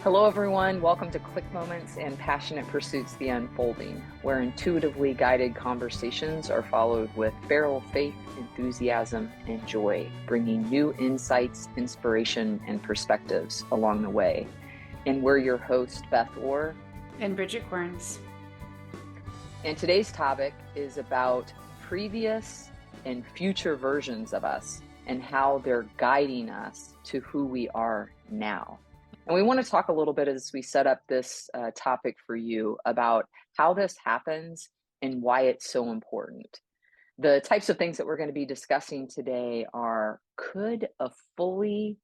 Hello, everyone. Welcome to Click Moments and Passionate Pursuits The Unfolding, where intuitively guided conversations are followed with feral faith, enthusiasm, and joy, bringing new insights, inspiration, and perspectives along the way. And we're your hosts, Beth and Bridget Corns. And today's topic is about previous and future versions of us and how they're guiding us to who we are now. And we want to talk a little bit as we set up this topic for you about how this happens and why it's so important. The types of things that we're going to be discussing today are, could a fully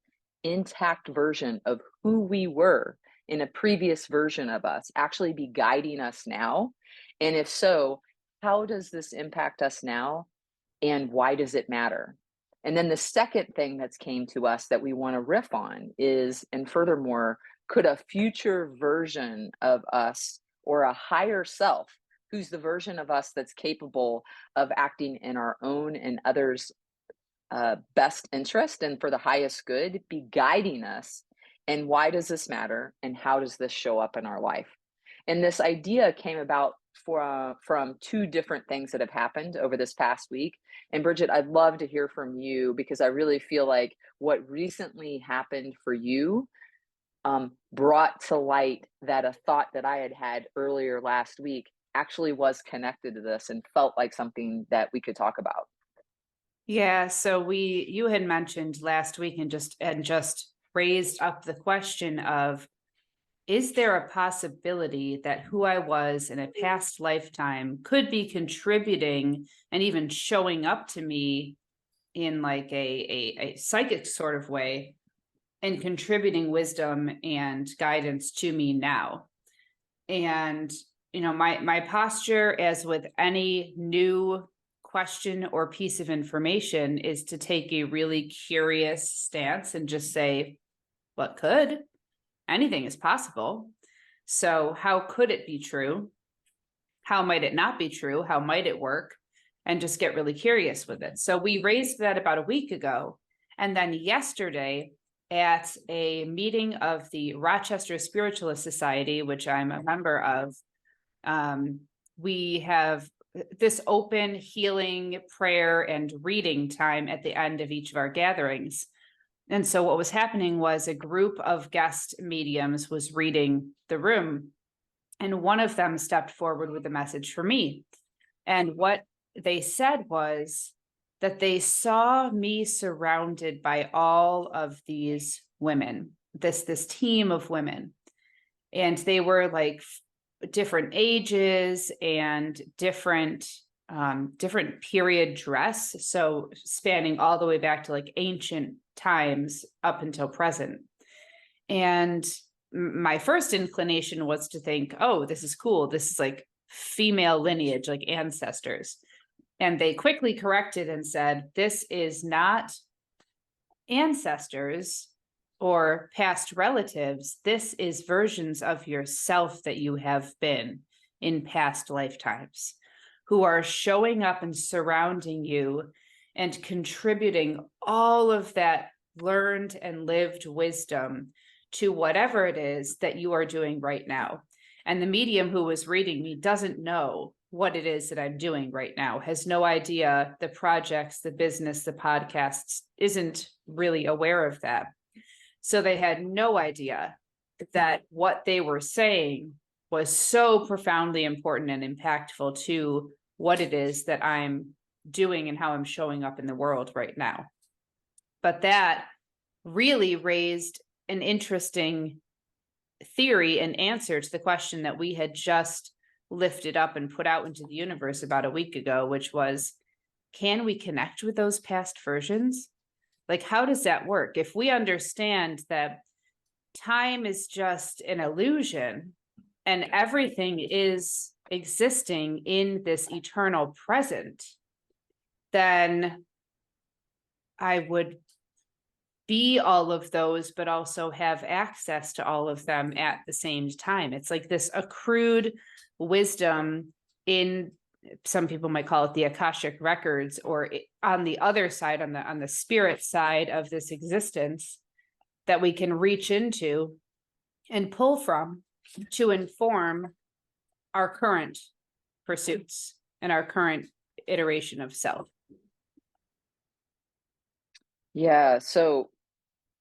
intact version of who we were in a previous version of us actually be guiding us now? And if so, how does this impact us now? And why does it matter? And then the second thing that's came to us that we want to riff on is, and furthermore, could a future version of us or a higher self, who's the version of us that's capable of acting in our own and others' best interest and for the highest good, be guiding us? And why does this matter? And how does this show up in our life? And this idea came about from two different things that have happened over this past week. And Bridget, I'd love to hear from you because I really feel like what recently happened for you brought to light that a thought that I had earlier last week actually was connected to this and felt like something that we could talk about. Yeah, so you had mentioned last week and just raised up the question of, is there a possibility that who I was in a past lifetime could be contributing and even showing up to me in like a psychic sort of way and contributing wisdom and guidance to me now? And, my posture, as with any new question or piece of information, is to take a really curious stance and just say, what could? Anything is possible. So how could it be true? How might it not be true? How might it work? And just get really curious with it. So we raised that about a week ago. And then yesterday at a meeting of the Rochester Spiritualist Society, which I'm a member of, we have this open healing prayer and reading time at the end of each of our gatherings. And so what was happening was a group of guest mediums was reading the room, and one of them stepped forward with a message for me. And what they said was that they saw me surrounded by all of these women, this team of women. And they were like different ages and different period dress. So spanning all the way back to like ancient times up until present. And my first inclination was to think, oh, this is cool. This is like female lineage, like ancestors. And they quickly corrected and said, this is not ancestors or past relatives. This is versions of yourself that you have been in past lifetimes, who are showing up and surrounding you and contributing all of that learned and lived wisdom to whatever it is that you are doing right now. And the medium who was reading me doesn't know what it is that I'm doing right now, has no idea the projects, the business, the podcasts, isn't really aware of that. So they had no idea that what they were saying was so profoundly important and impactful to what it is that I'm doing and how I'm showing up in the world right now. But that really raised an interesting theory and answer to the question that we had just lifted up and put out into the universe about a week ago, which was, can we connect with those past versions? Like, how does that work? If we understand that time is just an illusion and everything is existing in this eternal present, then I would be all of those, but also have access to all of them at the same time. It's like this accrued wisdom in, some people might call it the Akashic records, or on the other side, on the spirit side of this existence, that we can reach into and pull from to inform our current pursuits and our current iteration of self. Yeah, so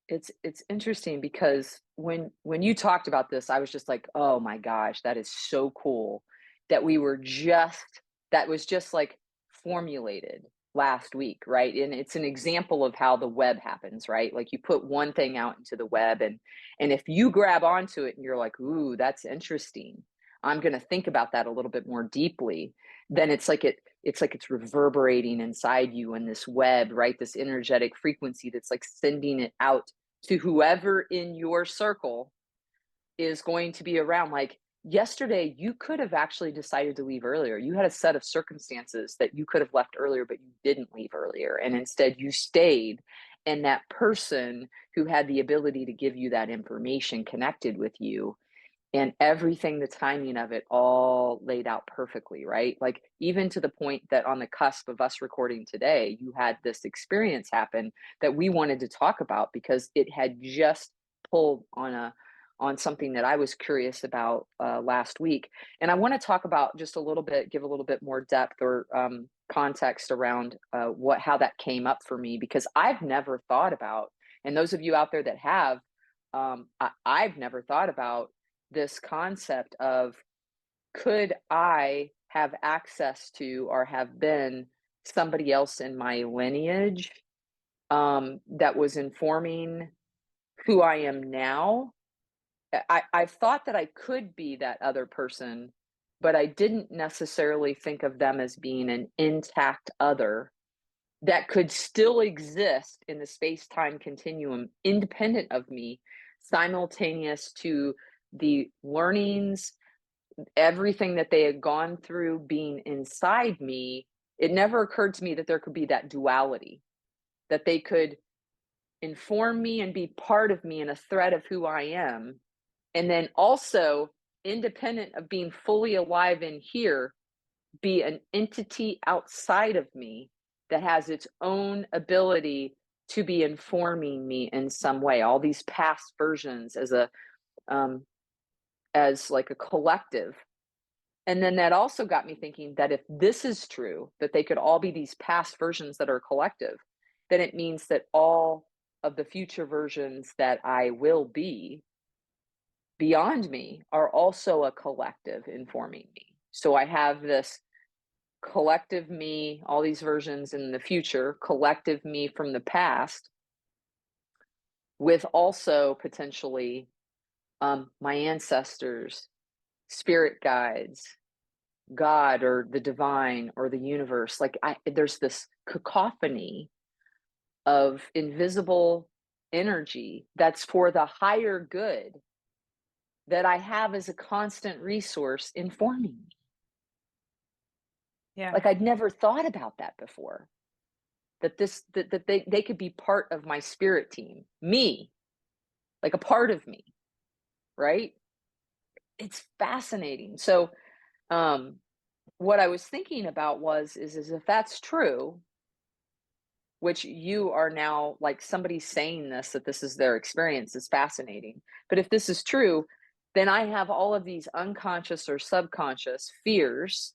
it's interesting because when you talked about this, I was just like, "Oh my gosh, that is so cool that we were just that was just like formulated last week, right?" And it's an example of how the web happens, right? Like you put one thing out into the web and if you grab onto it and you're like, "Ooh, that's interesting. I'm going to think about that a little bit more deeply." Then it's like it's reverberating inside you in this web, right? This energetic frequency that's like sending it out to whoever in your circle is going to be around. Like yesterday, you could have actually decided to leave earlier. You had a set of circumstances that you could have left earlier, but you didn't leave earlier. And instead, you stayed. And that person who had the ability to give you that information connected with you, and everything, the timing of it all laid out perfectly, right? Like even to the point that on the cusp of us recording today, you had this experience happen that we wanted to talk about because it had just pulled on something that I was curious about last week. And I want to talk about just a little bit, give a little bit more depth or context around how that came up for me, because I've never thought about, and those of you out there that have, I've never thought about this concept of, could I have access to or have been somebody else in my lineage that was informing who I am now? I've thought that I could be that other person, but I didn't necessarily think of them as being an intact other that could still exist in the space-time continuum independent of me, simultaneous to the learnings, everything that they had gone through being inside me. It never occurred to me that there could be that duality, that they could inform me and be part of me and a thread of who I am. And then also, independent of being fully alive in here, be an entity outside of me that has its own ability to be informing me in some way. All these past versions um, as like a collective. And then that also got me thinking that if this is true, that they could all be these past versions that are collective, then it means that all of the future versions that I will be beyond me are also a collective informing me. So I have this collective me, all these versions in the future, collective me from the past, with also potentially my ancestors, spirit guides, God or the divine or the universe. Like there's this cacophony of invisible energy that's for the higher good that I have as a constant resource informing me. Yeah. Like I'd never thought about that before. That they could be part of my spirit team, me, like a part of me, right? It's fascinating. So what I was thinking about is if that's true, which you are now like somebody saying this, that this is their experience, is fascinating. But if this is true, then I have all of these unconscious or subconscious fears.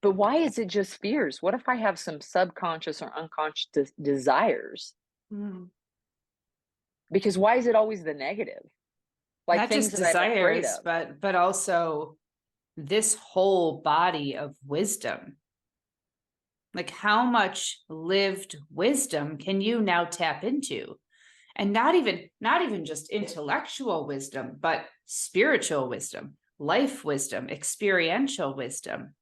But why is it just fears? What if I have some subconscious or unconscious desires? Mm. Because why is it always the negative? Like Not things just that I'm afraid desires, of. but also this whole body of wisdom. Like how much lived wisdom can you now tap into? And not even just intellectual wisdom, but spiritual wisdom, life wisdom, experiential wisdom.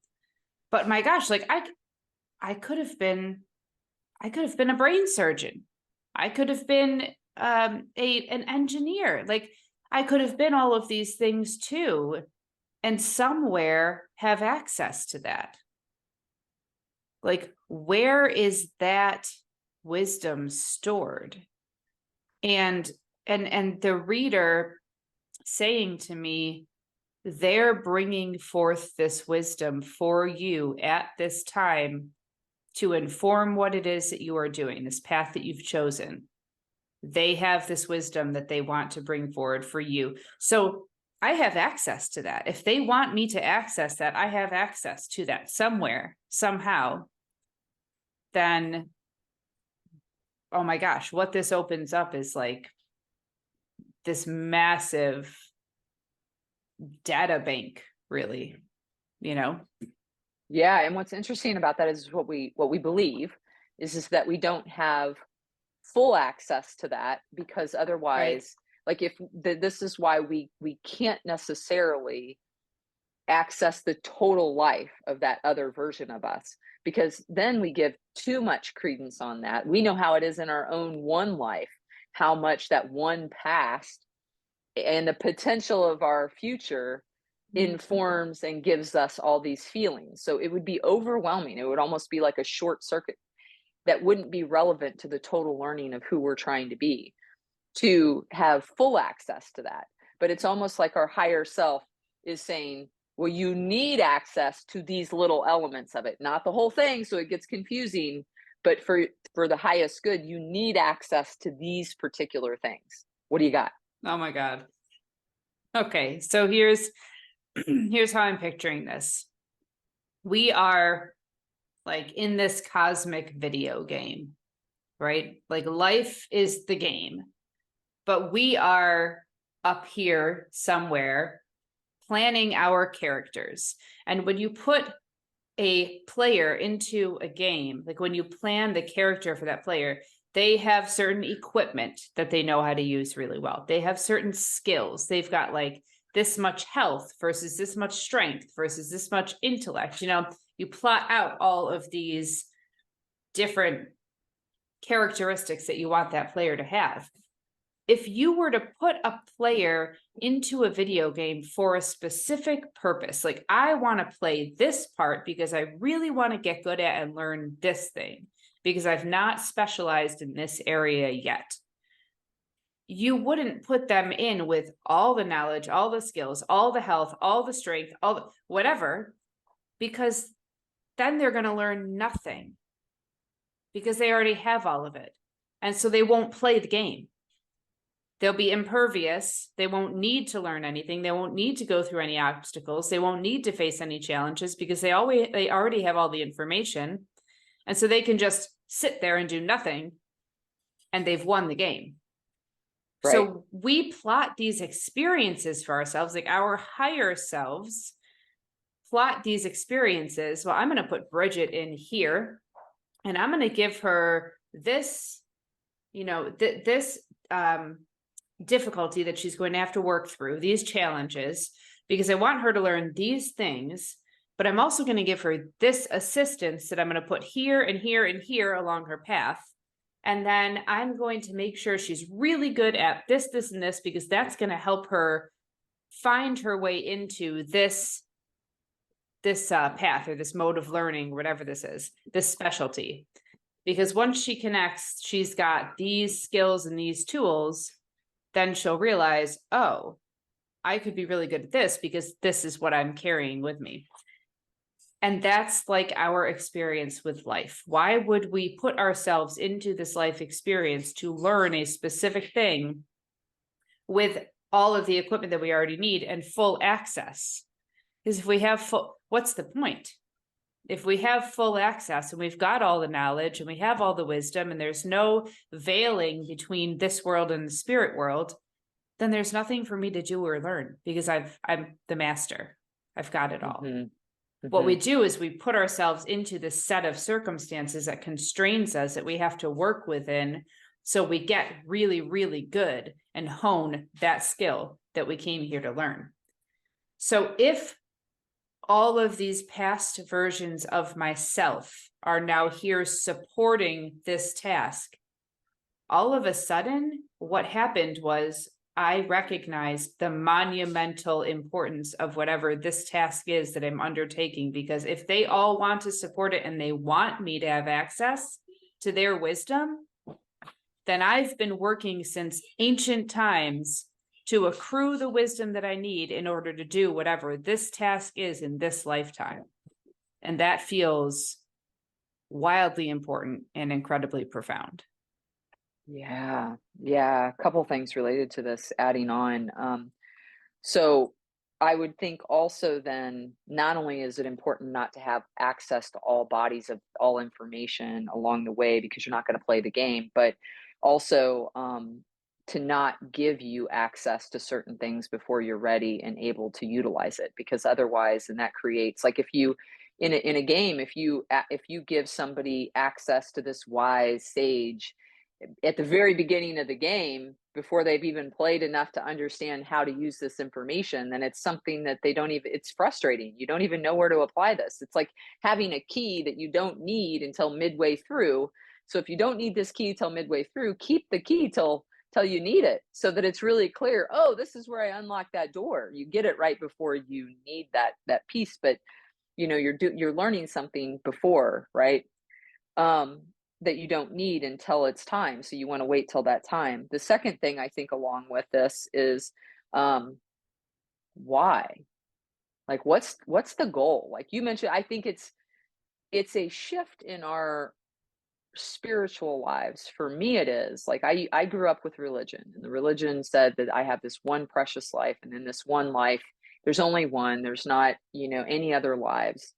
But my gosh, like I could have been a brain surgeon. I could have been an engineer. Like I could have been all of these things too, and somewhere have access to that. Like, where is that wisdom stored? And the reader saying to me, they're bringing forth this wisdom for you at this time to inform what it is that you are doing, this path that you've chosen. They have this wisdom that they want to bring forward for you. So I have access to that. If they want me to access that, I have access to that somewhere, somehow. Then, oh my gosh, what this opens up is like this massive data bank, really, you know? Yeah, and what's interesting about that is what we believe is that we don't have full access to that, because Right. otherwise, like, this is why we can't necessarily access the total life of that other version of us, because then we give too much credence on that. We know how it is in our own one life, how much that one past and the potential of our future informs and gives us all these feelings. So it would be overwhelming. It would almost be like a short circuit that wouldn't be relevant to the total learning of who we're trying to be, to have full access to that. But it's almost like our higher self is saying, well, you need access to these little elements of it, not the whole thing, so it gets confusing. But for the highest good, you need access to these particular things. What do you got? Oh my God. Okay, so here's here's how I'm picturing this. We are like in this cosmic video game, right? Like life is the game, but we are up here somewhere planning our characters. And when you put a player into a game, like when you plan the character for that player, they have certain equipment that they know how to use really well. They have certain skills. They've got like this much health versus this much strength versus this much intellect. You know, you plot out all of these different characteristics that you want that player to have. If you were to put a player into a video game for a specific purpose, like I want to play this part because I really want to get good at and learn this thing because I've not specialized in this area yet, you wouldn't put them in with all the knowledge, all the skills, all the health, all the strength, all the whatever, because then they're going to learn nothing because they already have all of it. And so they won't play the game. They'll be impervious. They won't need to learn anything. They won't need to go through any obstacles. They won't need to face any challenges because they already have all the information. And so they can just sit there and do nothing, and they've won the game. Right. So we plot these experiences for ourselves, like our higher selves plot these experiences. Well, I'm going to put Bridget in here, and I'm going to give her this, you know, this difficulty that she's going to have to work through, these challenges, because I want her to learn these things, but I'm also going to give her this assistance that I'm going to put here and here and here along her path. And then I'm going to make sure she's really good at this, this, and this, because that's going to help her find her way into this path or this mode of learning, whatever this is, this specialty. Because once she connects, she's got these skills and these tools, then she'll realize, oh, I could be really good at this because this is what I'm carrying with me. And that's like our experience with life. Why would we put ourselves into this life experience to learn a specific thing with all of the equipment that we already need and full access? Because if we have full, what's the point? If we have full access and we've got all the knowledge and we have all the wisdom and there's no veiling between this world and the spirit world, then there's nothing for me to do or learn because I'm the master. I've got it all. Mm-hmm. What we do is we put ourselves into this set of circumstances that constrains us that we have to work within. So we get really, really good and hone that skill that we came here to learn. So if all of these past versions of myself are now here supporting this task, all of a sudden, what happened was I recognized the monumental importance of whatever this task is that I'm undertaking, because if they all want to support it and they want me to have access to their wisdom, then I've been working since ancient times to accrue the wisdom that I need in order to do whatever this task is in this lifetime. And that feels wildly important and incredibly profound. Yeah. Yeah. A couple things related to this adding on. So I would think also then, not only is it important not to have access to all bodies of all information along the way because you're not going to play the game, but also to not give you access to certain things before you're ready and able to utilize it, because otherwise, and that creates, like, if you in a game, if you give somebody access to this wise sage at the very beginning of the game, before they've even played enough to understand how to use this information, then it's something that they don't even, it's frustrating. You don't even know where to apply this. It's like having a key that you don't need until midway through. So if you don't need this key till midway through, keep the key till you need it, so that it's really clear, oh, this is where I unlock that door. You get it right before you need that piece, but you're learning something before, right? um, that you don't need until it's time. So you want to wait till that time. The second thing I think along with this is, um, why? Like, what's the goal? Like you mentioned, I think it's a shift in our spiritual lives. For me, it is like I grew up with religion, and the religion said that I have this one precious life, and in this one life, there's only one. There's not, any other lives.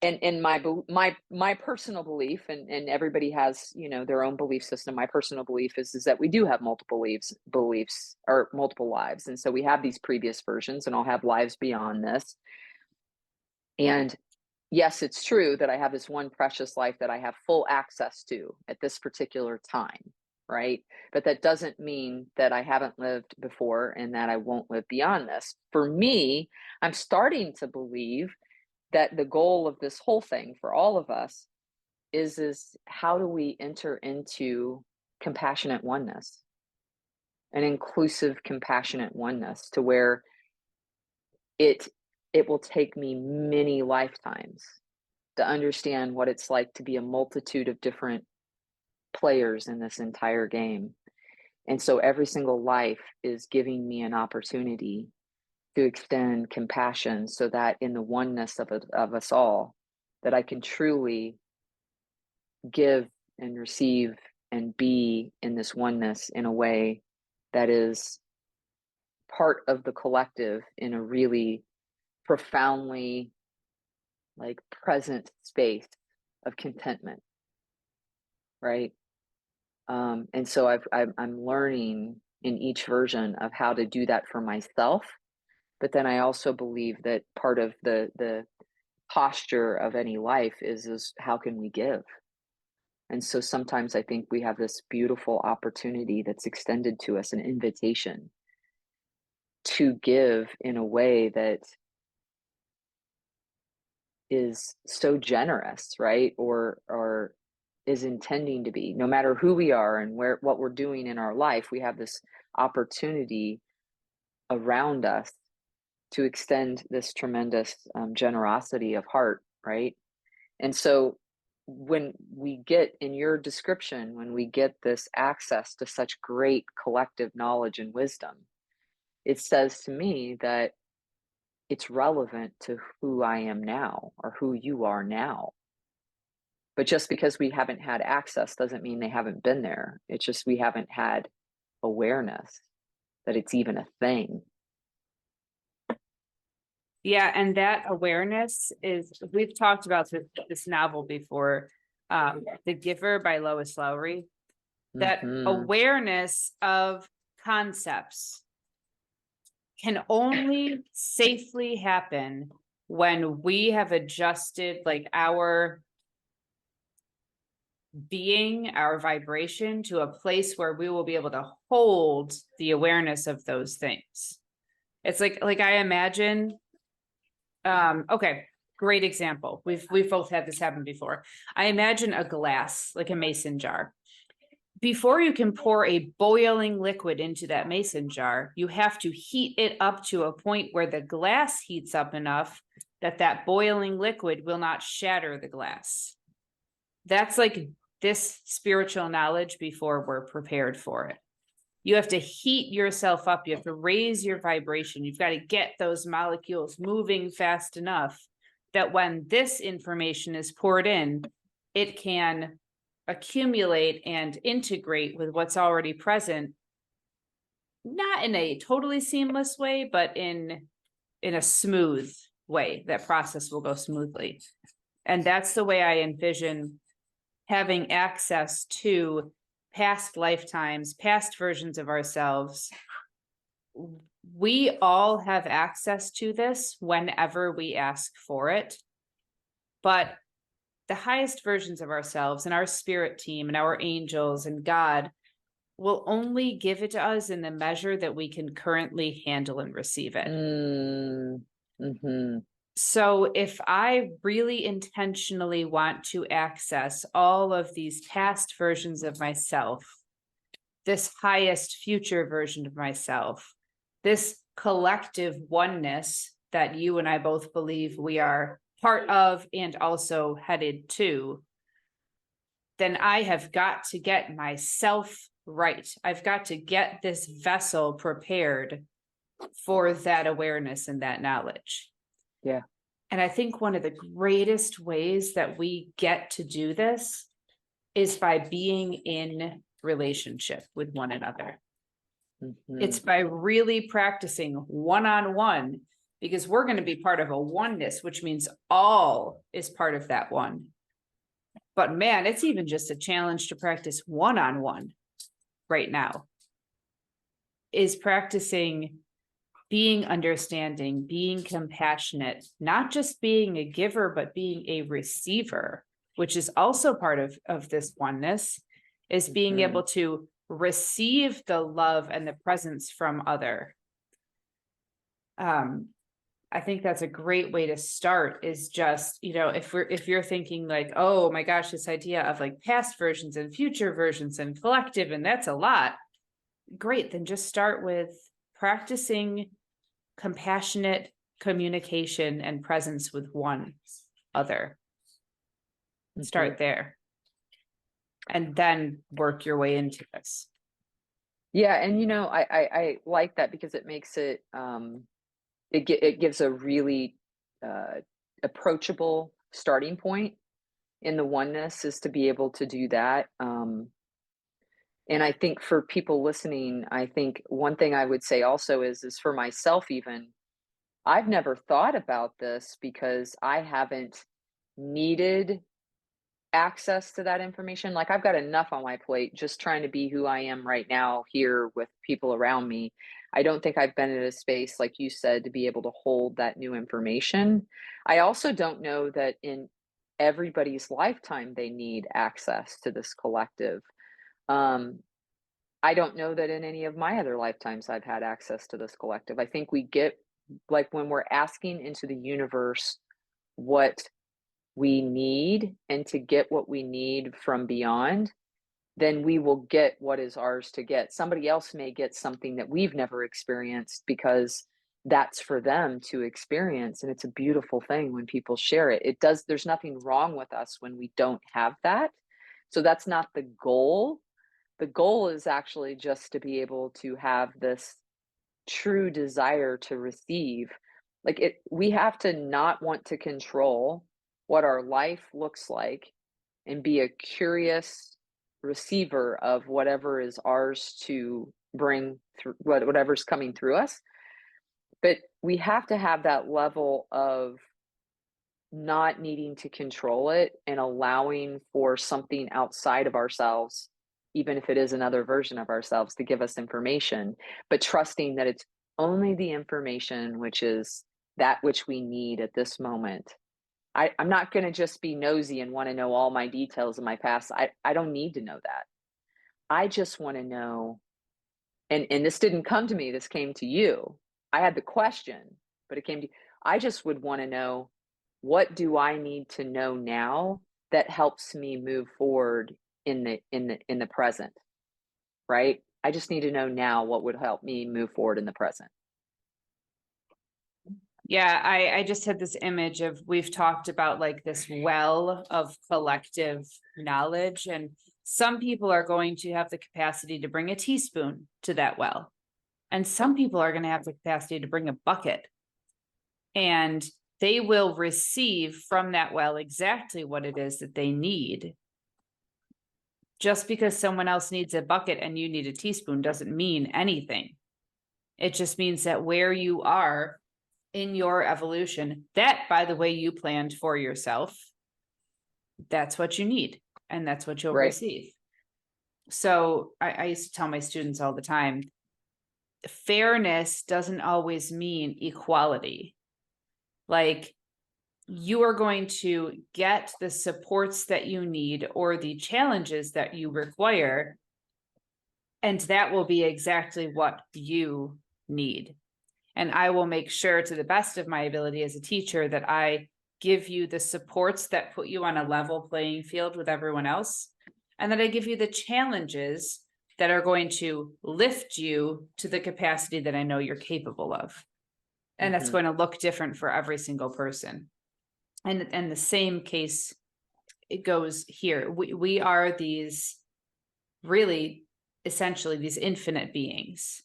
And my personal belief, and everybody has, their own belief system. My personal belief is that we do have multiple beliefs or multiple lives, and so we have these previous versions, and I'll have lives beyond this. And yes, it's true that I have this one precious life that I have full access to at this particular time, right? But that doesn't mean that I haven't lived before and that I won't live beyond this. For me, I'm starting to believe that the goal of this whole thing for all of us is how do we enter into compassionate oneness, an inclusive compassionate oneness, to where it it will take me many lifetimes to understand what it's like to be a multitude of different players in this entire game. And so every single life is giving me an opportunity to extend compassion, so that in the oneness of us all, that I can truly give and receive and be in this oneness in a way that is part of the collective in a really profoundly, like, present space of contentment, right? And so I'm learning in each version of how to do that for myself. But then I also believe that part of the posture of any life is how can we give? And so sometimes I think we have this beautiful opportunity that's extended to us, an invitation to give in a way that is so generous, right? Or is intending to be. No matter who we are and what we're doing in our life, we have this opportunity around us to extend this tremendous generosity of heart, right? And so when we get, in your description, when we get this access to such great collective knowledge and wisdom, it says to me that it's relevant to who I am now or who you are now. But just because we haven't had access doesn't mean they haven't been there. It's just we haven't had awareness that it's even a thing. Yeah, and that awareness is, we've talked about this novel before, The Giver by Lois Lowry. That awareness of concepts can only safely happen when we have adjusted, like, our being, our vibration, to a place where we will be able to hold the awareness of those things. It's like I imagine, okay, great example. We've both had this happen before. I imagine a glass, like a mason jar. Before you can pour a boiling liquid into that mason jar, you have to heat it up to a point where the glass heats up enough that boiling liquid will not shatter the glass. That's like this spiritual knowledge before we're prepared for it. You have to heat yourself up. You have to raise your vibration. You've got to get those molecules moving fast enough that when this information is poured in, it can accumulate and integrate with what's already present, not in a totally seamless way, but in a smooth way. That process will go smoothly. And that's the way I envision having access to past lifetimes, past versions of ourselves. We all have access to this whenever we ask for it. But the highest versions of ourselves and our spirit team and our angels and God will only give it to us in the measure that we can currently handle and receive it. Mm-hmm. So if I really intentionally want to access all of these past versions of myself, this highest future version of myself, this collective oneness that you and I both believe we are part of and also headed to, then I have got to get myself right. I've got to get this vessel prepared for that awareness and that knowledge. Yeah. And I think one of the greatest ways that we get to do this is by being in relationship with one another. Mm-hmm. It's by really practicing one-on-one, because we're going to be part of a oneness, which means all is part of that one. But man, it's even just a challenge to practice one-on-one right now, is practicing being understanding, being compassionate, not just being a giver, but being a receiver, which is also part of this oneness, is being able to receive the love and the presence from other. I think that's a great way to start, is just, if you're thinking like, oh my gosh, this idea of like past versions and future versions and collective, and that's a lot. Great. Then just start with practicing compassionate communication and presence with one other. Start there. And then work your way into this. Yeah. And, I like that, because it makes it, it gives a really approachable starting point in the oneness, is to be able to do that. And I think for people listening, I think one thing I would say also is for myself, even, I've never thought about this because I haven't needed access to that information. Like, I've got enough on my plate just trying to be who I am right now here with people around me. I don't think I've been in a space, like you said, to be able to hold that new information. I also don't know that in everybody's lifetime they need access to this collective. I don't know that in any of my other lifetimes I've had access to this collective. I think we get, like, when we're asking into the universe what we need, and to get what we need from beyond, then we will get what is ours to get. Somebody else may get something that we've never experienced, because that's for them to experience. And it's a beautiful thing when people share it. There's nothing wrong with us when we don't have that. So that's not the goal. The goal is actually just to be able to have this true desire to receive. We have to not want to control what our life looks like, and be a curious receiver of whatever is ours to bring through, whatever's coming through us. But we have to have that level of not needing to control it, and allowing for something outside of ourselves, even if it is another version of ourselves, to give us information, but trusting that it's only the information which is that which we need at this moment. I'm not going to just be nosy and want to know all my details of my past. I don't need to know that. I just want to know, and this didn't come to me, this came to you. I had the question, but it came to you. I just would want to know, what do I need to know now that helps me move forward in the present, right? I just need to know now what would help me move forward in the present. Yeah, I just had this image of, we've talked about like this well of collective knowledge, and some people are going to have the capacity to bring a teaspoon to that well, and some people are going to have the capacity to bring a bucket, and they will receive from that well exactly what it is that they need. Just because someone else needs a bucket and you need a teaspoon doesn't mean anything. It just means that where you are in your evolution, that, by the way, you planned for yourself, that's what you need, and that's what you'll Right. receive. So I used to tell my students all the time, fairness doesn't always mean equality. Like, you are going to get the supports that you need or the challenges that you require, and that will be exactly what you need. And I will make sure, to the best of my ability as a teacher, that I give you the supports that put you on a level playing field with everyone else, and that I give you the challenges that are going to lift you to the capacity that I know you're capable of. And that's going to look different for every single person. And the same case, it goes here. We are these, really, essentially, these infinite beings,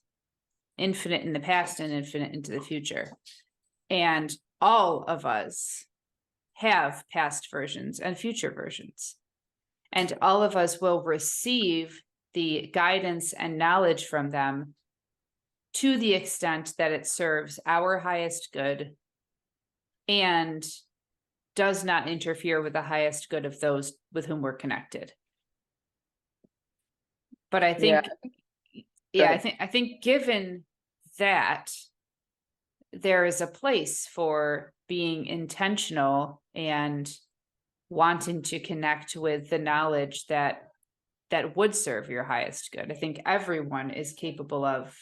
infinite in the past and infinite into the future. And all of us have past versions and future versions. And all of us will receive the guidance and knowledge from them to the extent that it serves our highest good and does not interfere with the highest good of those with whom we're connected. But I think, I think given that, there is a place for being intentional and wanting to connect with the knowledge that would serve your highest good. I think everyone is capable of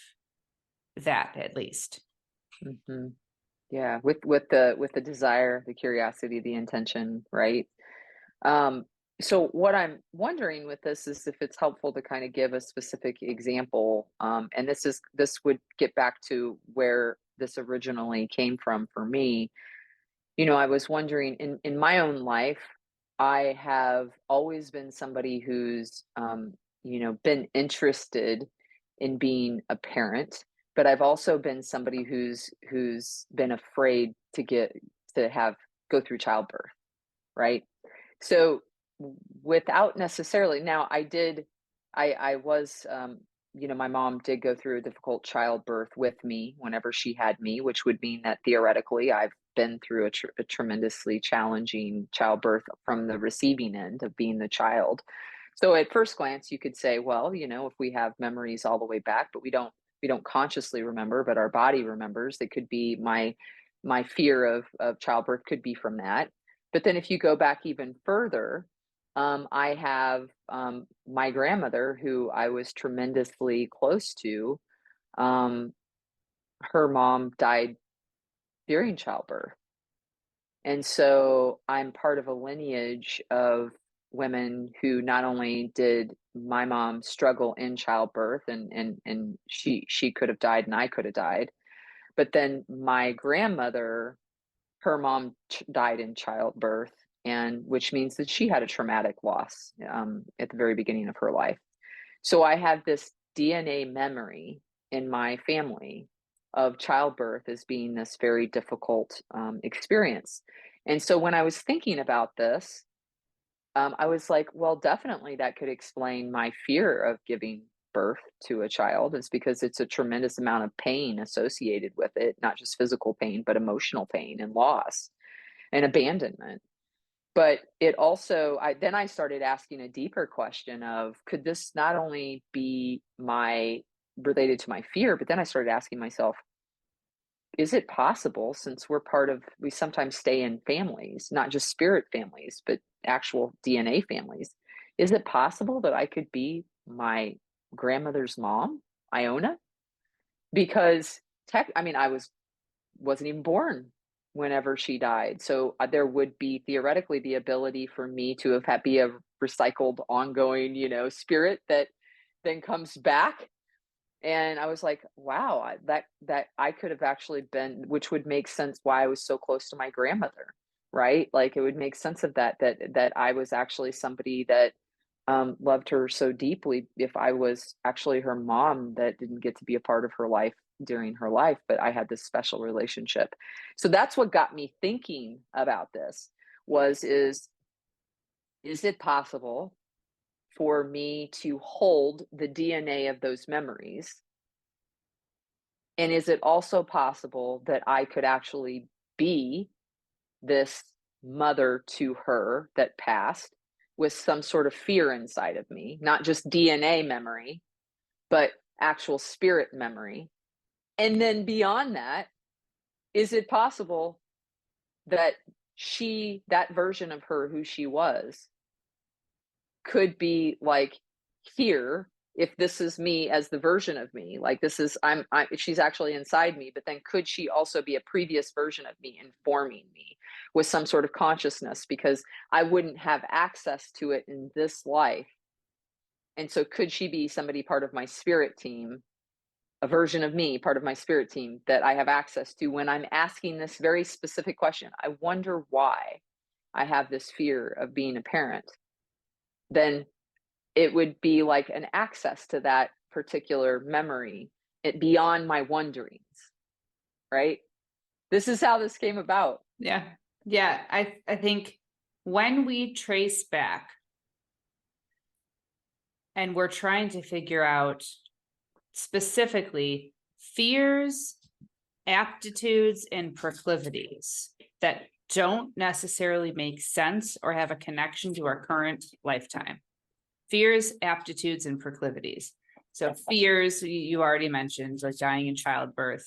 that, at least. Mm-hmm. Yeah, with the desire, the curiosity, the intention, right? So what I'm wondering with this is if it's helpful to kind of give a specific example, and this would get back to where this originally came from for me. I was wondering in my own life, I have always been somebody who's been interested in being a parent, but I've also been somebody who's been afraid to have go through childbirth, right? So without necessarily now I was my mom did go through a difficult childbirth with me whenever she had me, which would mean that theoretically I've been through a tremendously challenging childbirth from the receiving end of being the child. So at first glance you could say, well, if we have memories all the way back, but we don't consciously remember, but our body remembers. It could be my fear of childbirth could be from that. But then if you go back even further, I have my grandmother, who I was tremendously close to. Um, Her mom died during childbirth. And so I'm part of a lineage of women who not only did my mom struggle in childbirth and she could have died and I could have died, but then my grandmother, her mom died in childbirth, and which means that she had a traumatic loss at the very beginning of her life. So I have this DNA memory in my family of childbirth as being this very difficult experience. And so when I was thinking about this, I was like, well, definitely that could explain my fear of giving birth to a child, is because it's a tremendous amount of pain associated with it, not just physical pain, but emotional pain and loss and abandonment. But it also, then I started asking a deeper question of, could this not only be related to my fear, but then I started asking myself, is it possible, since we sometimes stay in families, not just spirit families, but actual DNA families, is it possible that I could be my grandmother's mom, Iona? Because I wasn't even born whenever she died. So there would be theoretically the ability for me to be a recycled, ongoing, spirit that then comes back. And I was like, wow, that I could have actually been, which would make sense why I was so close to my grandmother, right? Like it would make sense of that I was actually somebody that loved her so deeply, if I was actually her mom that didn't get to be a part of her life during her life, but I had this special relationship. So that's what got me thinking about this is it possible for me to hold the DNA of those memories? And is it also possible that I could actually be this mother to her that passed with some sort of fear inside of me, not just DNA memory, but actual spirit memory? And then beyond that, is it possible that that version of her who she was, could be like here, if this is me as the version of me, like this is she's actually inside me, but then could she also be a previous version of me informing me with some sort of consciousness, because I wouldn't have access to it in this life? And so could she be somebody part of my spirit team, a version of me, part of my spirit team that I have access to when I'm asking this very specific question? I wonder why I have this fear of being a parent. Then it would be like an access to that particular memory, it beyond my wonderings, right? This is how this came about. Yeah. Yeah. I think when we trace back and we're trying to figure out specifically fears, aptitudes, and proclivities that don't necessarily make sense or have a connection to our current lifetime. Fears, aptitudes, and proclivities. So fears, you already mentioned, like dying in childbirth.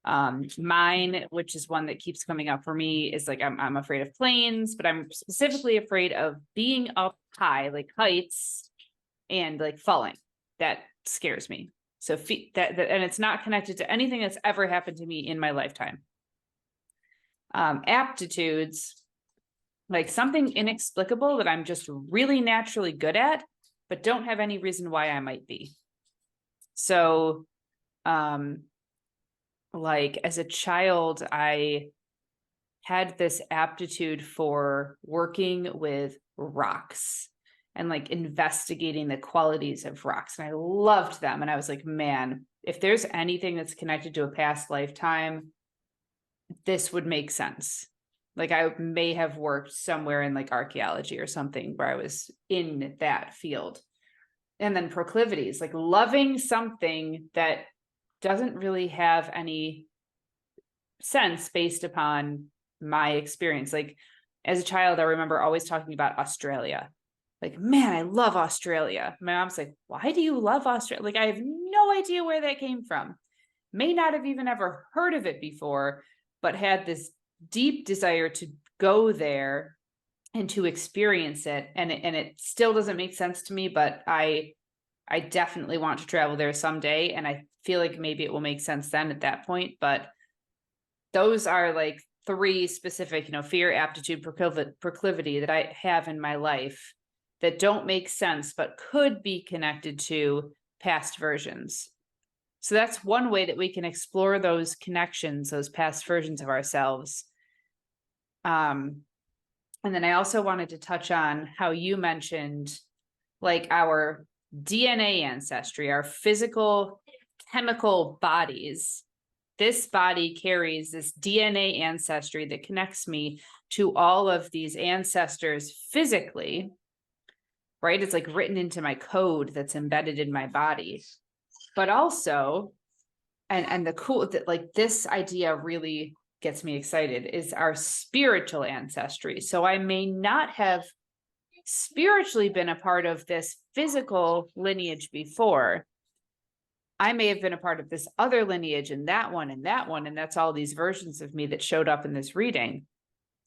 Mine, which is one that keeps coming up for me, is like I'm afraid of planes, but I'm specifically afraid of being up high, like heights, and like falling. That scares me. So that and it's not connected to anything that's ever happened to me in my lifetime. Aptitudes, like something inexplicable that I'm just really naturally good at, but don't have any reason why I might be. So, like as a child, I had this aptitude for working with rocks and like investigating the qualities of rocks. And I loved them. And I was like, man, if there's anything that's connected to a past lifetime, this would make sense. Like I may have worked somewhere in like archaeology or something where I was in that field. And then proclivities, like loving something that doesn't really have any sense based upon my experience. Like as a child, I remember always talking about Australia. Like, man, I love Australia. My mom's like, why do you love Australia? Like, I have no idea where that came from. May not have even ever heard of it before, but had this deep desire to go there and to experience it. And it still doesn't make sense to me, but I definitely want to travel there someday. And I feel like maybe it will make sense then at that point. But those are like three specific, fear, aptitude, proclivity that I have in my life that don't make sense, but could be connected to past versions. So that's one way that we can explore those connections, those past versions of ourselves. And then I also wanted to touch on how you mentioned like our DNA ancestry, our physical chemical bodies. This body carries this DNA ancestry that connects me to all of these ancestors physically, right? It's like written into my code that's embedded in my body. But also, and the cool that like this idea really gets me excited is our spiritual ancestry. So I may not have spiritually been a part of this physical lineage before. I may have been a part of this other lineage and that one and that one. And that's all these versions of me that showed up in this reading.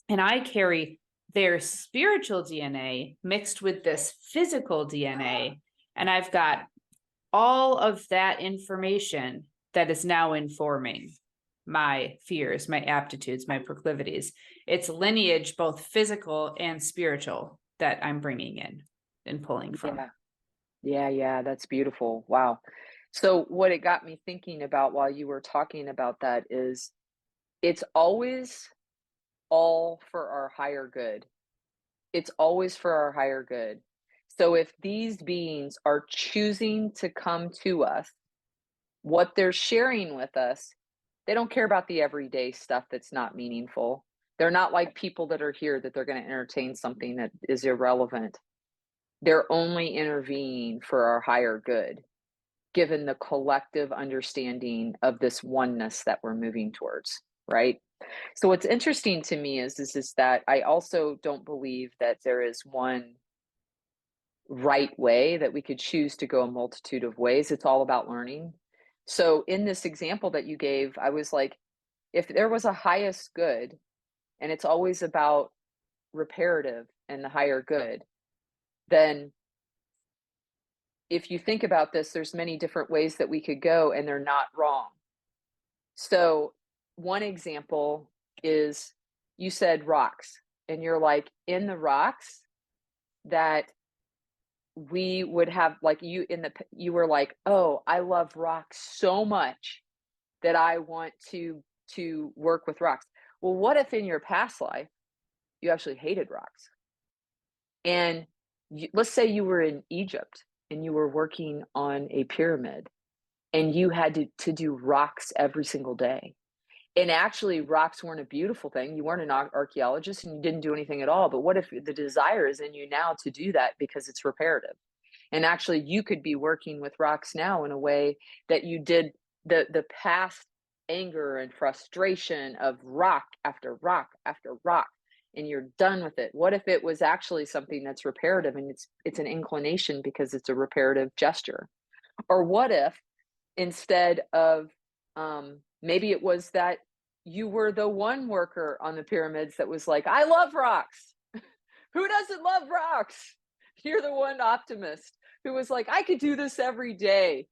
And I carry their spiritual DNA mixed with this physical DNA. And I've got all of that information that is now informing my fears, my aptitudes, my proclivities. It's lineage, both physical and spiritual, that I'm bringing in and pulling from. Yeah, that's beautiful. Wow. So what it got me thinking about while you were talking about that is it's always all for our higher good. It's always for our higher good. So if these beings are choosing to come to us, what they're sharing with us, they don't care about the everyday stuff that's not meaningful. They're not like people that are here that they're going to entertain something that is irrelevant. They're only intervening for our higher good, given the collective understanding of this oneness that we're moving towards, right? So what's interesting to me is that I also don't believe that there is one right way, that we could choose to go a multitude of ways. It's all about learning. So in this example that you gave, I was like, if there was a highest good, and it's always about reparative and the higher good, then if you think about this, there's many different ways that we could go, and they're not wrong. So one example is, you said rocks, and you're like, in the rocks that we would have, like, you were like, oh, I love rocks so much that I want to work with rocks. Well, what if in your past life you actually hated rocks? And let's say you were in Egypt and you were working on a pyramid, and you had to do rocks every single day. And actually, rocks weren't a beautiful thing. You weren't an archaeologist and you didn't do anything at all. But what if the desire is in you now to do that because it's reparative? And actually, you could be working with rocks now in a way that you did the past anger and frustration of rock after rock after rock, and you're done with it. What if it was actually something that's reparative, and it's an inclination because it's a reparative gesture? Or what if, instead of, maybe it was that you were the one worker on the pyramids that was like, I love rocks. Who doesn't love rocks? You're the one optimist who was like, I could do this every day.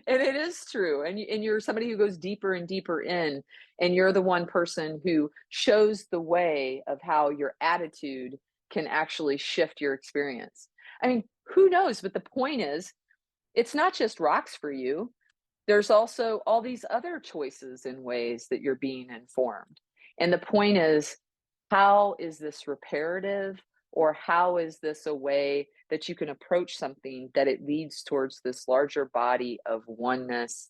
And it is true. And you're somebody who goes deeper and deeper in, and you're the one person who shows the way of how your attitude can actually shift your experience. I mean, who knows? But the point is, it's not just rocks for you. There's also all these other choices and ways that you're being informed. And the point is, how is this reparative, or how is this a way that you can approach something that it leads towards this larger body of oneness,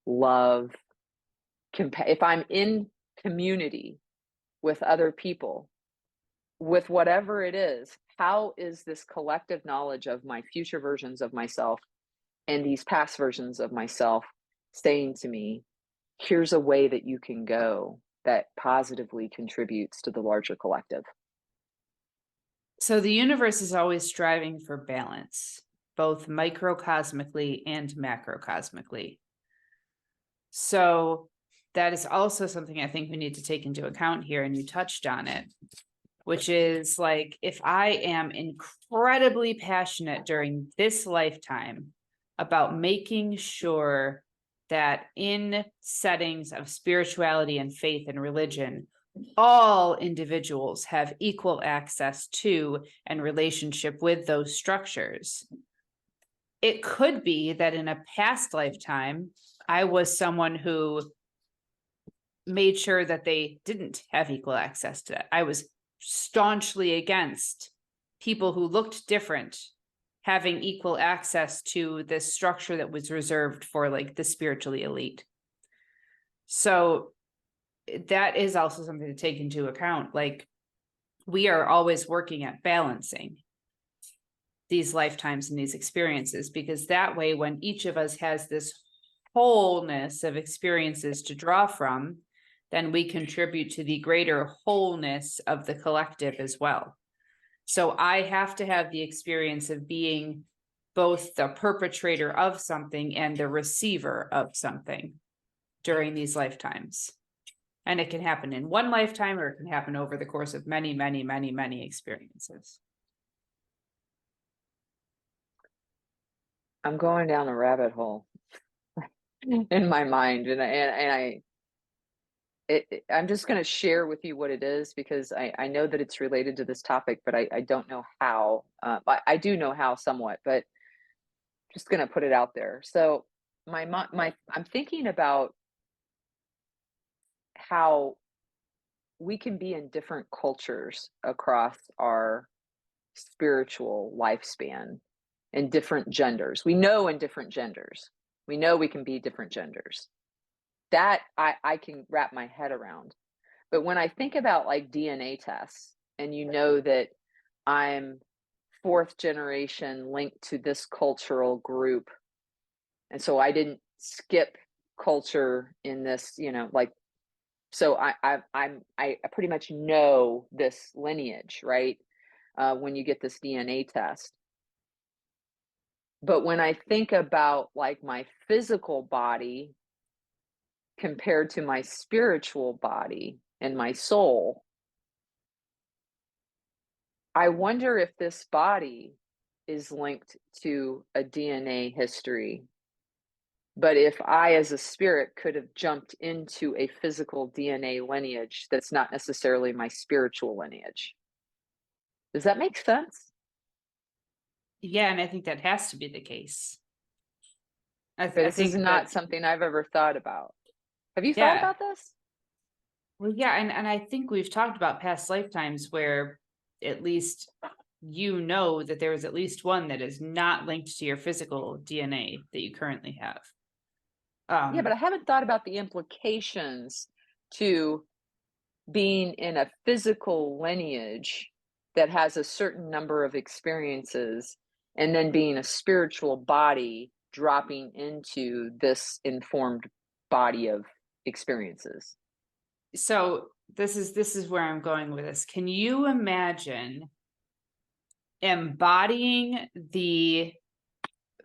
love, if I'm in community with other people, with whatever it is, how is this collective knowledge of my future versions of myself and these past versions of myself saying to me, here's a way that you can go that positively contributes to the larger collective? So the universe is always striving for balance, both microcosmically and macrocosmically. So that is also something I think we need to take into account here, and you touched on it, which is like, if I am incredibly passionate during this lifetime about making sure that in settings of spirituality and faith and religion, all individuals have equal access to and relationship with those structures, it could be that in a past lifetime, I was someone who made sure that they didn't have equal access to that. I was staunchly against people who looked different having equal access to this structure that was reserved for like the spiritually elite. So that is also something to take into account. Like, we are always working at balancing these lifetimes and these experiences, because that way, when each of us has this wholeness of experiences to draw from, then we contribute to the greater wholeness of the collective as well. So I have to have the experience of being both the perpetrator of something and the receiver of something during these lifetimes. And it can happen in one lifetime, or it can happen over the course of many, many, many, many experiences. I'm going down a rabbit hole in my mind, I'm just going to share with you what it is, because I know that it's related to this topic, but I don't know how. I do know how somewhat, but just going to put it out there. So I'm thinking about how we can be in different cultures across our spiritual lifespan, in different genders. We know in different genders. We know we can be different genders. That I can wrap my head around. But when I think about like DNA tests, and you know that I'm fourth generation linked to this cultural group. And so I didn't skip culture in this, like, so I pretty much know this lineage, right? When you get this DNA test. But when I think about like my physical body compared to my spiritual body and my soul, I wonder if this body is linked to a DNA history. But if I, as a spirit, could have jumped into a physical DNA lineage that's not necessarily my spiritual lineage. Does that make sense? Yeah, and I think that has to be the case. But I this is think that, not something I've ever thought about. Have you thought yeah. about this? Well, yeah, and I think we've talked about past lifetimes where at least you know that there is at least one that is not linked to your physical DNA that you currently have. Yeah, but I haven't thought about the implications to being in a physical lineage that has a certain number of experiences and then being a spiritual body dropping into this informed body of experiences. So this is where I'm going with this. Can you imagine embodying the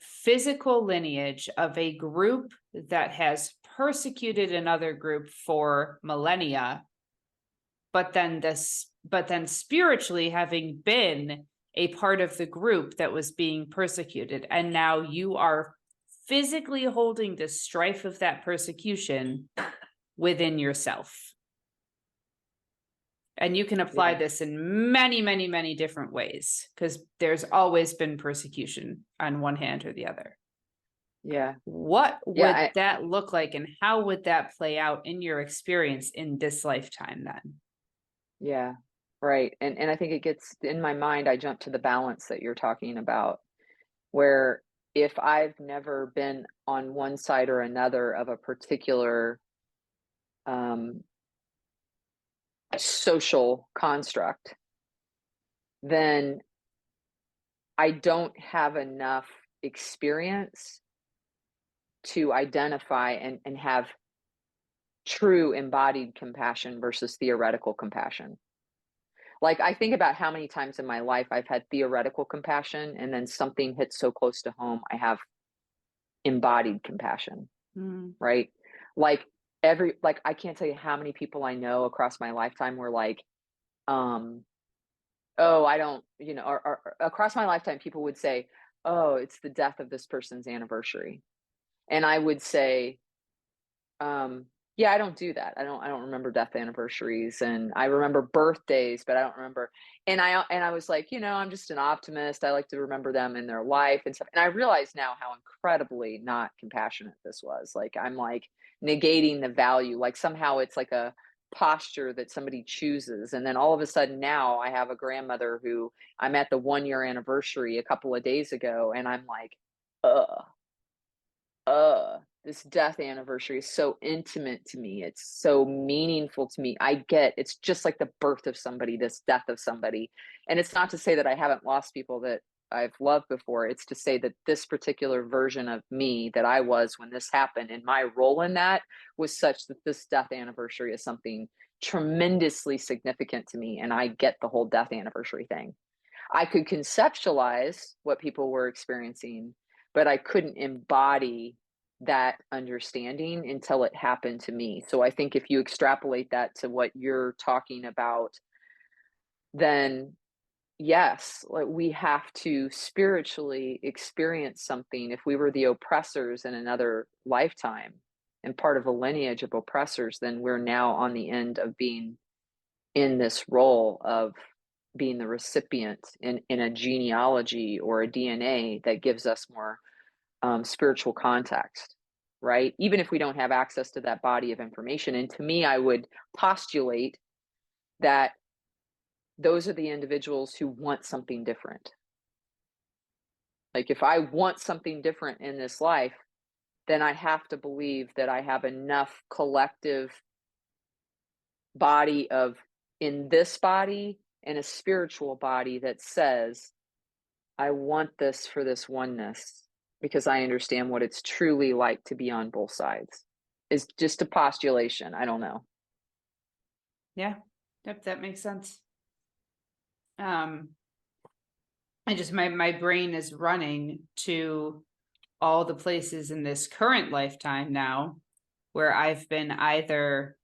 physical lineage of a group that has persecuted another group for millennia, but then spiritually having been a part of the group that was being persecuted, and now you are physically holding the strife of that persecution within yourself? And you can apply Yeah. this in many, many, many different ways, because there's always been persecution on one hand or the other. Yeah. What Yeah. would that look like, and how would that play out in your experience in this lifetime then? Yeah. Right. And I think it gets in my mind, I jump to the balance that you're talking about, where if I've never been on one side or another of a particular um, social construct, then I don't have enough experience to identify and have true embodied compassion versus theoretical compassion. Like, I think about how many times in my life I've had theoretical compassion, and then something hits so close to home, I have embodied compassion, Mm. right? Like, I can't tell you how many people I know across my lifetime were like, um, oh, I don't, or across my lifetime, people would say, oh, it's the death of this person's anniversary. And I would say, yeah, I don't do that. I don't remember death anniversaries, and I remember birthdays, but I don't remember. And I was like, I'm just an optimist. I like to remember them in their life and stuff. And I realize now how incredibly not compassionate this was. Like, I'm like negating the value. Like, somehow it's like a posture that somebody chooses. And then all of a sudden now I have a grandmother who I'm at the 1 year anniversary a couple of days ago, and I'm like, ugh, this death anniversary is so intimate to me. It's so meaningful to me. I get it's just like the birth of somebody, this death of somebody. And it's not to say that I haven't lost people that I've loved before. It's to say that this particular version of me that I was when this happened, and my role in that was such that this death anniversary is something tremendously significant to me. And I get the whole death anniversary thing. I could conceptualize what people were experiencing, but I couldn't embody that understanding until it happened to me. So I think if you extrapolate that to what you're talking about, then yes, like, we have to spiritually experience something. If we were the oppressors in another lifetime and part of a lineage of oppressors, then we're now on the end of being in this role of being the recipient in a genealogy or a DNA that gives us more spiritual context, right? Even if we don't have access to that body of information. And to me, I would postulate that those are the individuals who want something different. Like, if I want something different in this life, then I have to believe that I have enough collective body of in this body and a spiritual body that says I want this for this oneness because I understand what it's truly like to be on both sides. It's just a postulation. I don't know. Yeah. Yep, that makes sense. I just my brain is running to all the places in this current lifetime now where I've been either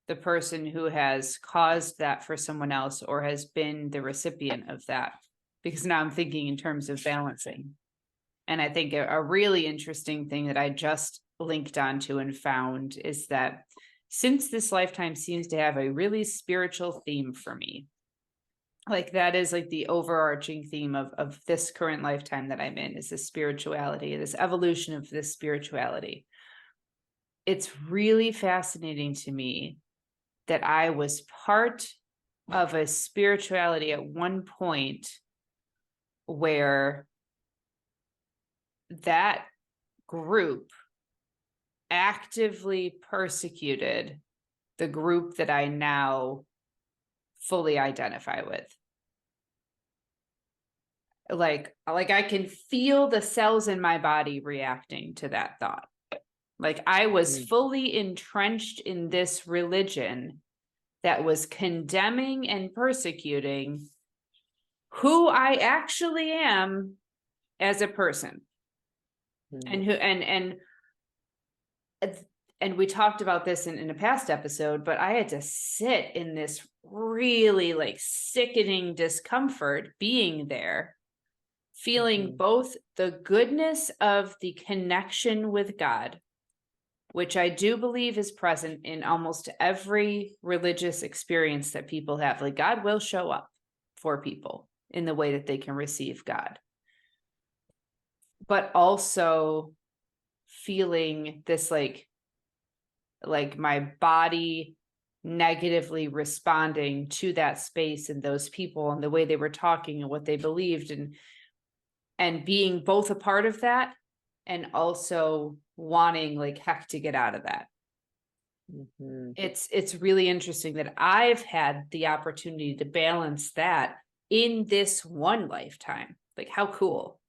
the person who has caused that for someone else or has been the recipient of that. Because now I'm thinking in terms of balancing. And I think a really interesting thing that I just linked onto and found is that since this lifetime seems to have a really spiritual theme for me, like that is like the overarching theme of this current lifetime that I'm in, is this spirituality, this evolution of this spirituality. It's really fascinating to me that I was part of a spirituality at one point where that group actively persecuted the group that I now fully identify with. Like I can feel the cells in my body reacting to that thought. Like I was fully entrenched in this religion that was condemning and persecuting who I actually am as a person. And who and we talked about this in a past episode, but I had to sit in this really like sickening discomfort being there, feeling both the goodness of the connection with God, which I do believe is present in almost every religious experience that people have. Like God will show up for people in the way that they can receive God. But also feeling this like my body negatively responding to that space and those people and the way they were talking and what they believed, and being both a part of that and also wanting like heck to get out of that. It's really interesting that I've had the opportunity to balance that in this one lifetime. Like how cool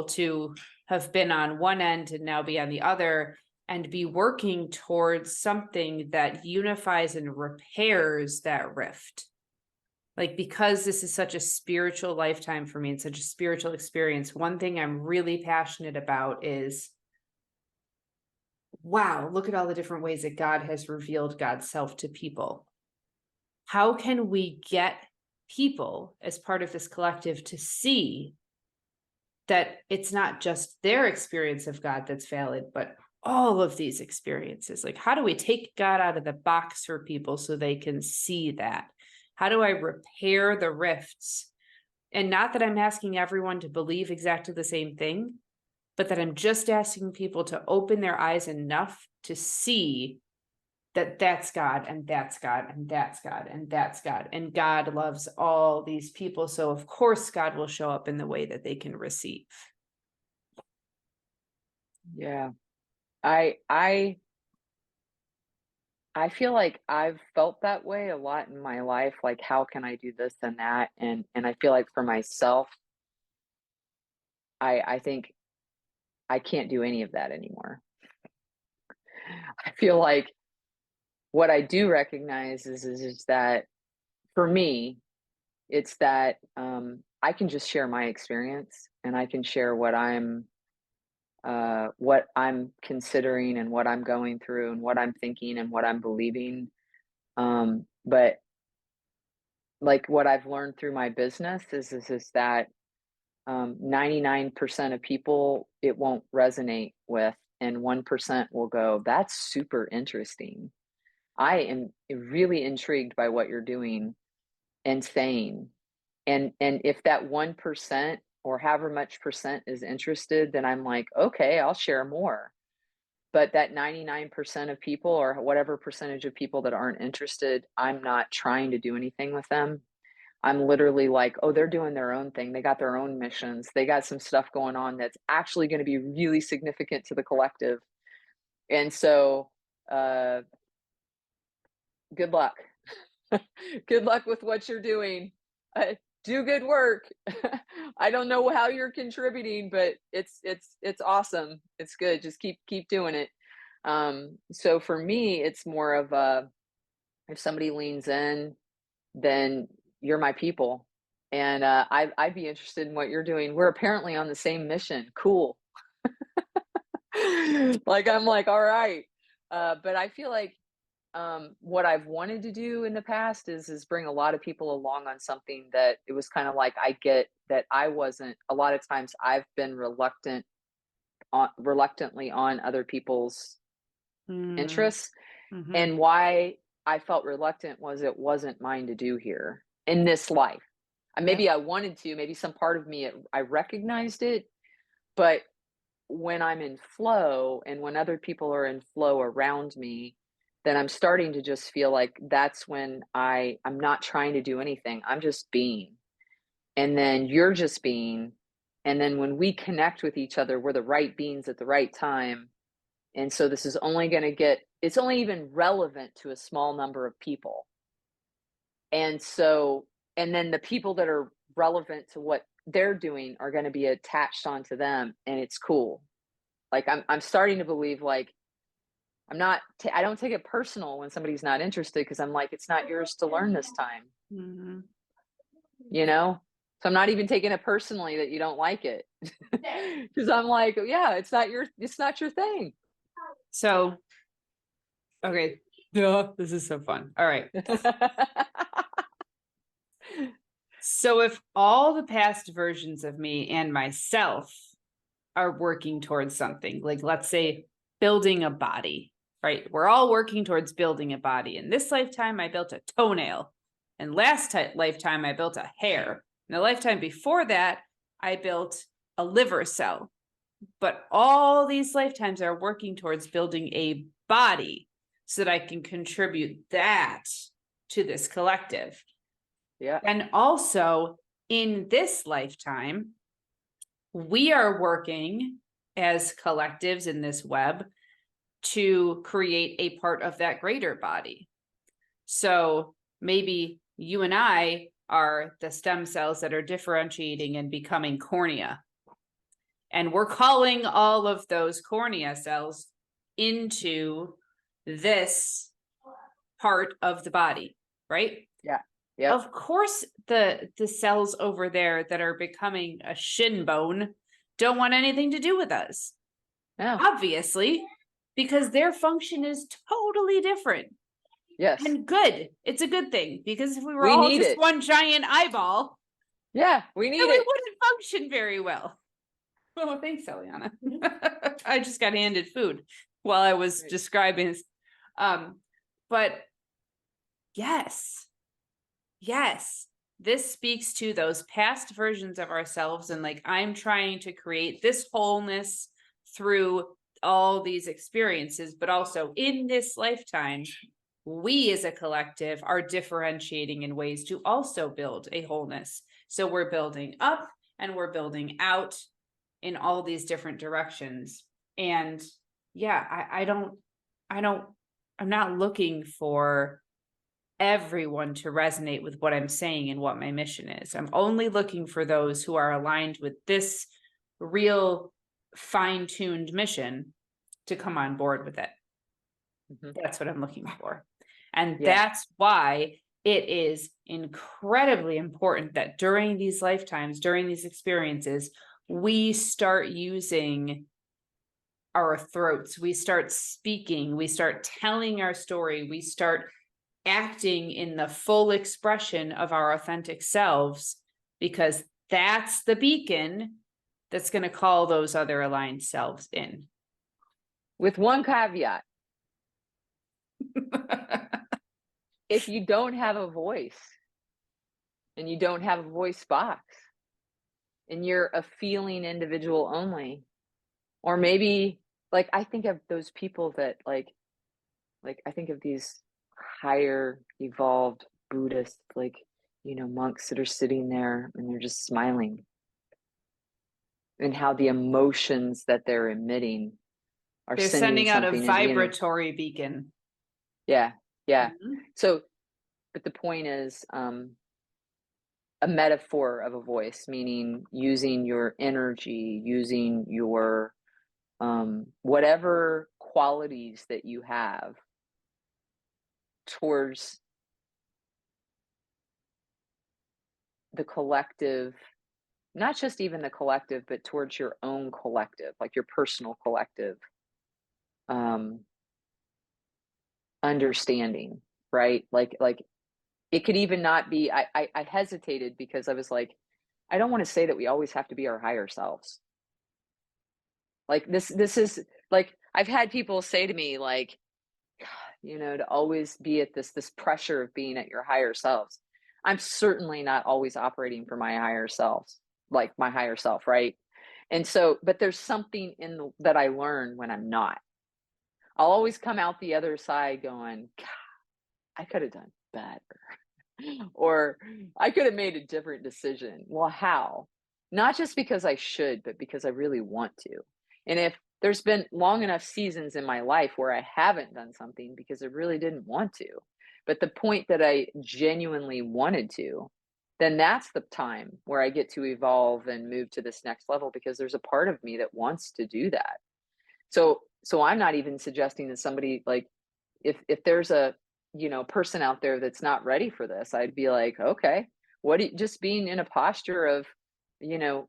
to have been on one end and now be on the other and be working towards something that unifies and repairs that rift. Like, because this is such a spiritual lifetime for me and such a spiritual experience, one thing I'm really passionate about is, wow, look at all the different ways that God has revealed God's self to people. How can we get people as part of this collective to see that it's not just their experience of God that's valid, but all of these experiences? Like, how do we take God out of the box for people so they can see that? How do I repair the rifts? And not that I'm asking everyone to believe exactly the same thing, but that I'm just asking people to open their eyes enough to see that that's God and that's God and that's God and that's God. And God loves all these people. So of course God will show up in the way that they can receive. Yeah. I feel like I've felt that way a lot in my life, like how can I do this and that? And I feel like for myself, I think I can't do any of that anymore. I feel like what I do recognize is that for me, it's that I can just share my experience and I can share what I'm considering and what I'm going through and what I'm thinking and what I'm believing. But like what I've learned through my business is that 99% of people it won't resonate with, and 1% will go, "That's super interesting. I am really intrigued by what you're doing and saying." And if that 1% or however much percent is interested, then I'm like, "Okay, I'll share more." But that 99% of people or whatever percentage of people that aren't interested, I'm not trying to do anything with them. I'm literally like, "Oh, they're doing their own thing. They got their own missions. They got some stuff going on that's actually gonna be really significant to the collective." And so, uh, good luck. Good luck with what you're doing. do good work. I don't know how you're contributing, but it's awesome. It's good. Just keep doing it. So for me, it's more of a, if somebody leans in, then you're my people. And I'd be interested in what you're doing. We're apparently on the same mission. Cool. Like, I'm like, all right. But I feel like what I've wanted to do in the past is bring a lot of people along on something that it was kind of like, I get that I wasn't, a lot of times I've been reluctantly on other people's Mm, interests. mhm. And why I felt reluctant was it wasn't mine to do here in this life. Yep. Maybe I wanted to, maybe some part of me, I recognized it, but when I'm in flow and when other people are in flow around me, then I'm starting to just feel like that's when I'm not trying to do anything. I'm just being. And then you're just being. And then when we connect with each other, we're the right beings at the right time. And so this is only going to it's only even relevant to a small number of people. And so, and then the people that are relevant to what they're doing are going to be attached onto them. And it's cool. Like, I'm starting to believe, like, I don't take it personal when somebody's not interested, because I'm like, it's not yours to learn this time, Mhm. you know? So I'm not even taking it personally that you don't like it. Because I'm like, yeah, it's not your thing. So, okay. Yeah, this is so fun. All right. So if all the past versions of me and myself are working towards something, like let's say building a body, right? We're all working towards building a body. In this lifetime, I built a toenail. And last lifetime, I built a hair. In the lifetime before that, I built a liver cell. But all these lifetimes are working towards building a body so that I can contribute that to this collective. Yeah. And also in this lifetime, we are working as collectives in this web to create a part of that greater body. So maybe you and I are the stem cells that are differentiating and becoming cornea. And we're calling all of those cornea cells into this part of the body, right? Yeah. Yep. Of course, the cells over there that are becoming a shin bone don't want anything to do with us, Yeah. obviously, because their function is totally different. Yes. And good. It's a good thing, because if we were We all need just it. one giant eyeball, Yeah. We then need we it. wouldn't function very well. Oh, thanks, Eliana. I just got handed food while I was Right. describing. But yes, yes, this speaks to those past versions of ourselves. And like, I'm trying to create this wholeness through all these experiences, but also in this lifetime, we as a collective are differentiating in ways to also build a wholeness. So we're building up and we're building out in all these different directions. And yeah, I'm not looking for everyone to resonate with what I'm saying and what my mission is. I'm only looking for those who are aligned with this real fine-tuned mission to come on board with it. Mhm. That's what I'm looking for. And Yeah. that's why it is incredibly important that during these lifetimes, during these experiences, we start using our throats, we start speaking, we start telling our story, we start acting in the full expression of our authentic selves, because that's the beacon that's going to call those other aligned selves in. With one caveat: if you don't have a voice and you don't have a voice box and you're a feeling individual only, or maybe, like, I think of those people that, like, I think of these higher evolved Buddhist, like, monks that are sitting there and they're just smiling, and how the emotions that they're emitting are They're sending sending out a something in the universe. vibratory beacon. Yeah. Yeah. Mhm. So, but the point is, a metaphor of a voice, meaning using your energy, using your whatever qualities that you have towards the collective, not just even the collective, but towards your own collective, like your personal collective um, understanding, right? Like it could even not be. I hesitated because I was like, I don't want to say that we always have to be our higher selves. Like this is like I've had people say to me like, to always be at this pressure of being at your higher selves. I'm certainly not always operating for my higher selves, like my higher self, right? And so, but there's something that I learn when I'm not. I'll always come out the other side going, God, I could have done better. Or I could have made a different decision. Well, how? Not just because I should, but because I really want to. And if there's been long enough seasons in my life where I haven't done something because I really didn't want to, but the point that I genuinely wanted to, then that's the time where I get to evolve and move to this next level because there's a part of me that wants to do that. So I'm not even suggesting that somebody like if there's a person out there that's not ready for this, I'd be like, okay, just being in a posture of you know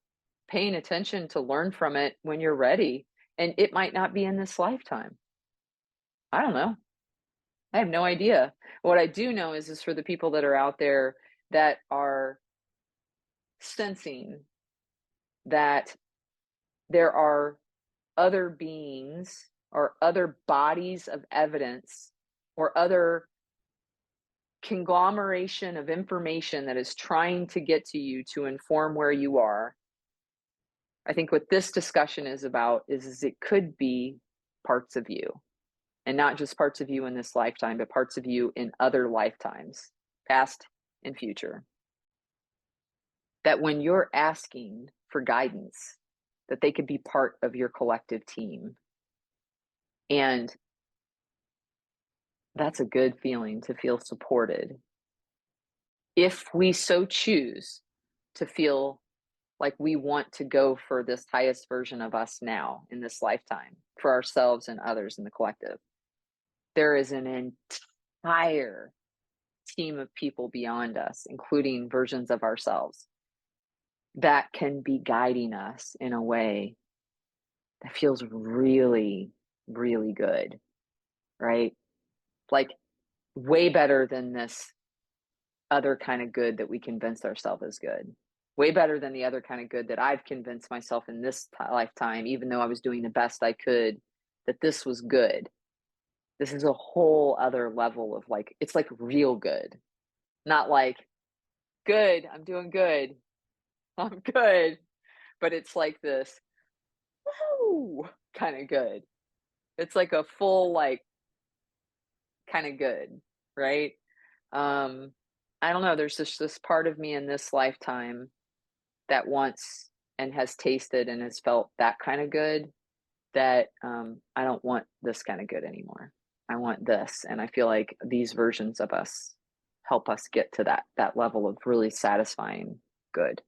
paying attention to learn from it when you're ready, and it might not be in this lifetime. I don't know. I have no idea. What I do know is for the people that are out there that are sensing that there are other beings or other bodies of evidence or other conglomeration of information that is trying to get to you to inform where you are. I think what this discussion is about is it could be parts of you, and not just parts of you in this lifetime, but parts of you in other lifetimes, past and future. That when you're asking for guidance, that they could be part of your collective team. And that's a good feeling, to feel supported. If we so choose to feel like we want to go for this highest version of us now in this lifetime for ourselves and others in the collective, there is an entire team of people beyond us, including versions of ourselves, that can be guiding us in a way that feels really, really good, right? Like way better than this other kind of good that we convince ourselves is good. Way better than the other kind of good that I've convinced myself in this lifetime, even though I was doing the best I could, that this was good. This is a whole other level of like, it's like real good, not like good, I'm doing good, I'm good, but it's like this, woo, kind of good. It's like a full, like, kind of good, right? Um, I don't know. There's just this part of me in this lifetime that wants and has tasted and has felt that kind of good, that I don't want this kind of good anymore. I want this, and I feel like these versions of us help us get to that level of really satisfying good,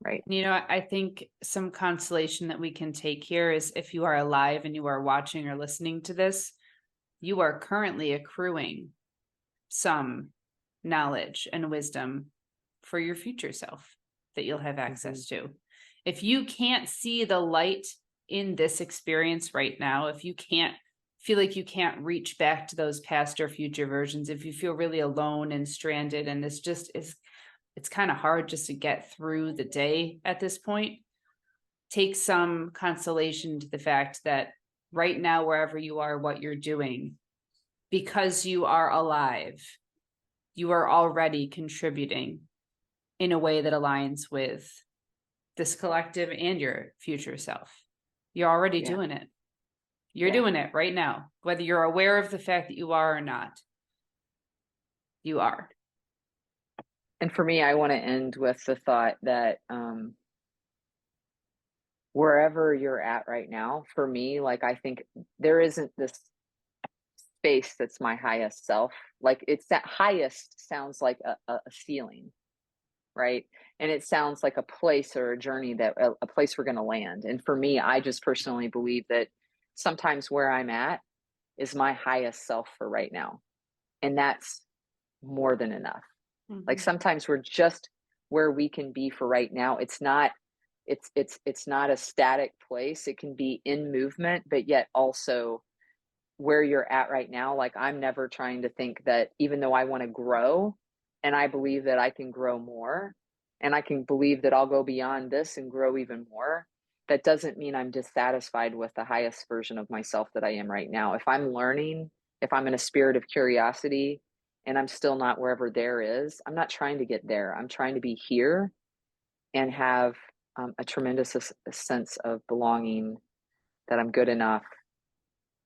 right? I think some consolation that we can take here is if you are alive and you are watching or listening to this, you are currently accruing some knowledge and wisdom for your future self that you'll have access to. If you can't see the light in this experience right now, if you can't feel like you can't reach back to those past or future versions, if you feel really alone and stranded, and this just is, it's kind of hard just to get through the day at this point, take some consolation to the fact that right now, wherever you are, what you're doing, because you are alive, you are already contributing in a way that aligns with this collective and your future self. You're already Yeah. doing it. You're doing it right now, whether you're aware of the fact that you are or not. You are. And for me, I want to end with the thought that wherever you're at right now, for me, like, I think there isn't this space that's my highest self. Like, it's that highest sounds like a ceiling. right? And it sounds like a place or a journey that a place we're going to land. And for me, I just personally believe that sometimes where I'm at is my highest self for right now. And that's more than enough. Like Mhm. sometimes we're just where we can be for right now. It's not a static place. It can be in movement, but yet also where you're at right now. Like I'm never trying to think that even though I want to grow and I believe that I can grow more and I can believe that I'll go beyond this and grow even more, that doesn't mean I'm dissatisfied with the highest version of myself that I am right now. If I'm learning, if I'm in a spirit of curiosity and I'm still not wherever there is, I'm not trying to get there. I'm trying to be here and have a tremendous sense of belonging, that I'm good enough,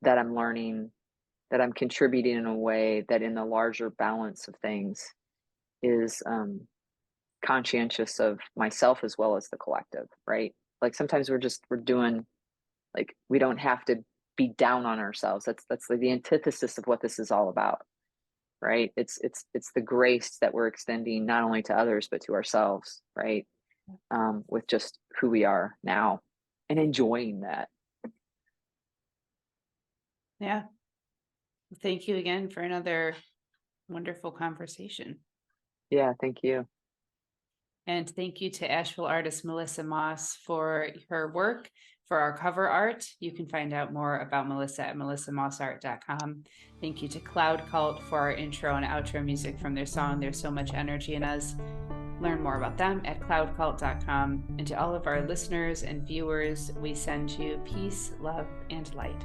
that I'm learning, that I'm contributing in a way that in the larger balance of things is conscientious of myself as well as the collective, right? Like sometimes we're doing, like we don't have to be down on ourselves. That's like the antithesis of what this is all about, right? It's the grace that we're extending not only to others but to ourselves, right? With just who we are now and enjoying that. Yeah. Thank you again for another wonderful conversation. Yeah, thank you. And thank you to Asheville artist Melissa Moss for her work for our cover art. You can find out more about Melissa at melissamossart.com. Thank you to Cloud Cult for our intro and outro music from their song There's So Much Energy in Us. Learn more about them at cloudcult.com. And to all of our listeners and viewers, we send you peace, love, and light.